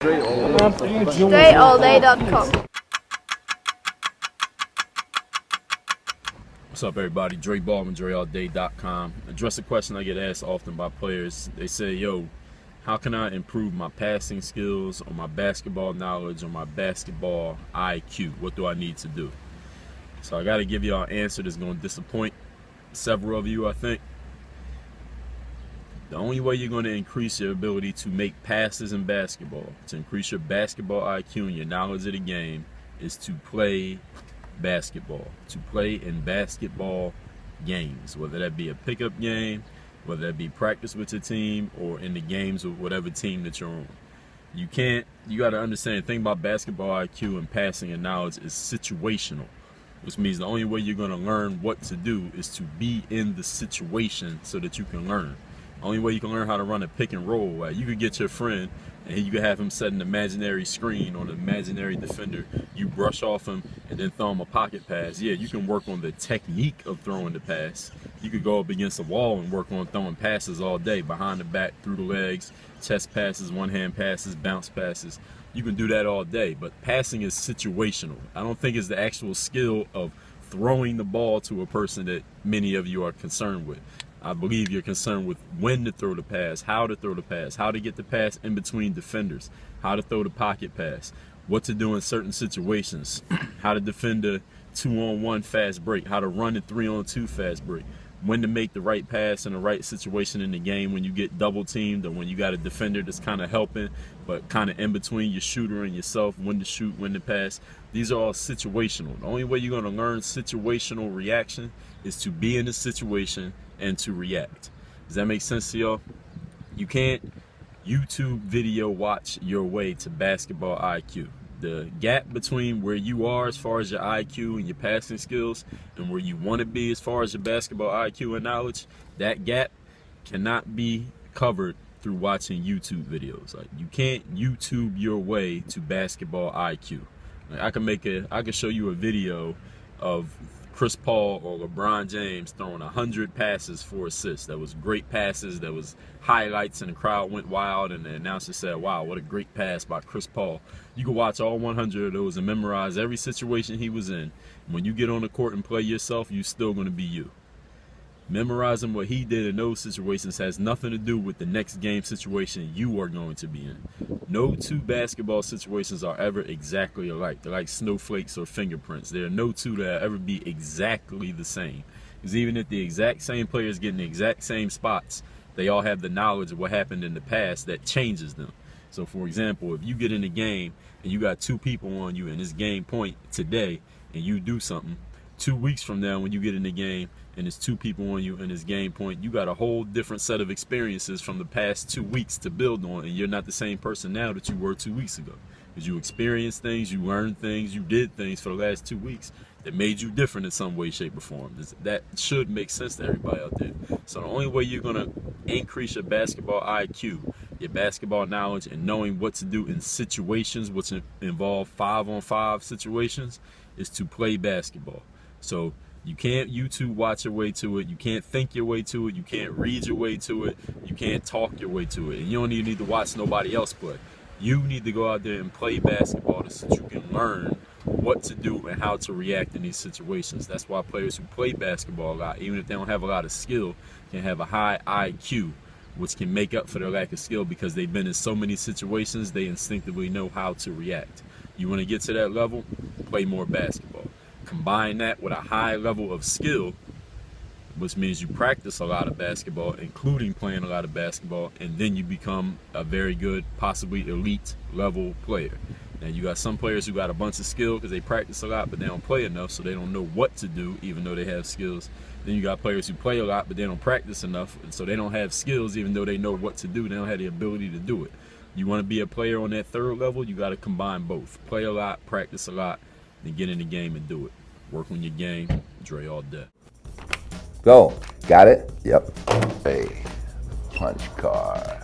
DreAllDay.com. What's up, everybody? Dre Baldwin, DreAllDay.com. Address a question I get asked often by players. They say, yo, how can I improve my passing skills or my basketball knowledge or my basketball IQ? What do I need to do? So I got to give y'all an answer that's going to disappoint several of you, I think. The only way you're going to increase your ability to make passes in basketball, to increase your basketball IQ and your knowledge of the game, is to play basketball, to play in basketball games, whether that be a pickup game, whether that be practice with your team, or in the games with whatever team that you're on. You got to understand, the thing about basketball IQ and passing and knowledge is situational, which means the only way you're going to learn what to do is to be in the situation so that you can learn. The only way you can learn how to run a pick and roll, right? You could get your friend and you could have him set an imaginary screen on an imaginary defender. You brush off him and then throw him a pocket pass. Yeah, you can work on the technique of throwing the pass. You could go up against a wall and work on throwing passes all day, behind the back, through the legs, chest passes, one-hand passes, bounce passes. You can do that all day, but passing is situational. I don't think it's the actual skill of throwing the ball to a person that many of you are concerned with. I believe you're concerned with when to throw the pass, how to throw the pass, how to get the pass in between defenders, how to throw the pocket pass, what to do in certain situations, how to defend a 2-on-1 fast break, how to run a 3-on-2 fast break, when to make the right pass in the right situation in the game when you get double teamed or when you got a defender that's kind of helping but kind of in between your shooter and yourself, when to shoot, when to pass. These are all situational. The only way you're going to learn situational reaction is to be in the situation and to react. Does that make sense to y'all? You can't YouTube video watch your way to basketball IQ. The gap between where you are as far as your IQ and your passing skills and where you want to be as far as your basketball IQ and knowledge, that gap cannot be covered through watching YouTube videos. Like, you can't YouTube your way to basketball IQ. Like, I can show you a video of Chris Paul or LeBron James throwing 100 passes for assists. That was great passes. That was highlights, and the crowd went wild, and the announcer said, wow, what a great pass by Chris Paul. You can watch all 100 of those and memorize every situation he was in. When you get on the court and play yourself, you're still going to be you. Memorizing what he did in those situations has nothing to do with the next game situation you are going to be in. No two basketball situations are ever exactly alike. They're like snowflakes or fingerprints. There are no two that will ever be exactly the same. Because even if the exact same players get in the exact same spots, they all have the knowledge of what happened in the past that changes them. So for example, if you get in a game and you got two people on you in this game point today and you do something, 2 weeks from now when you get in the game and there's two people on you in this game point, you got a whole different set of experiences from the past 2 weeks to build on, and you're not the same person now that you were 2 weeks ago. Because you experienced things, you learned things, you did things for the last 2 weeks that made you different in some way, shape, or form. That should make sense to everybody out there. So the only way you're going to increase your basketball IQ, your basketball knowledge, and knowing what to do in situations which involve 5-on-5 situations is to play basketball. So you can't YouTube watch your way to it. You can't think your way to it. You can't read your way to it. You can't talk your way to it. And you don't even need to watch nobody else play. You need to go out there and play basketball so that you can learn what to do and how to react in these situations. That's why players who play basketball a lot, even if they don't have a lot of skill, can have a high IQ, which can make up for their lack of skill because they've been in so many situations, they instinctively know how to react. You want to get to that level? Play more basketball. Combine that with a high level of skill, which means you practice a lot of basketball, including playing a lot of basketball, and then you become a very good, possibly elite level player. Now you got some players who got a bunch of skill because they practice a lot, but they don't play enough, so they don't know what to do even though they have skills. Then you got players who play a lot, but they don't practice enough, so they don't have skills even though they know what to do. They don't have the ability to do it. You want to be a player on that third level, you got to combine both. Play a lot, practice a lot, then get in the game and do it. Work on your game. Dre all day. Go. Got it? Yep. Hey, punch card.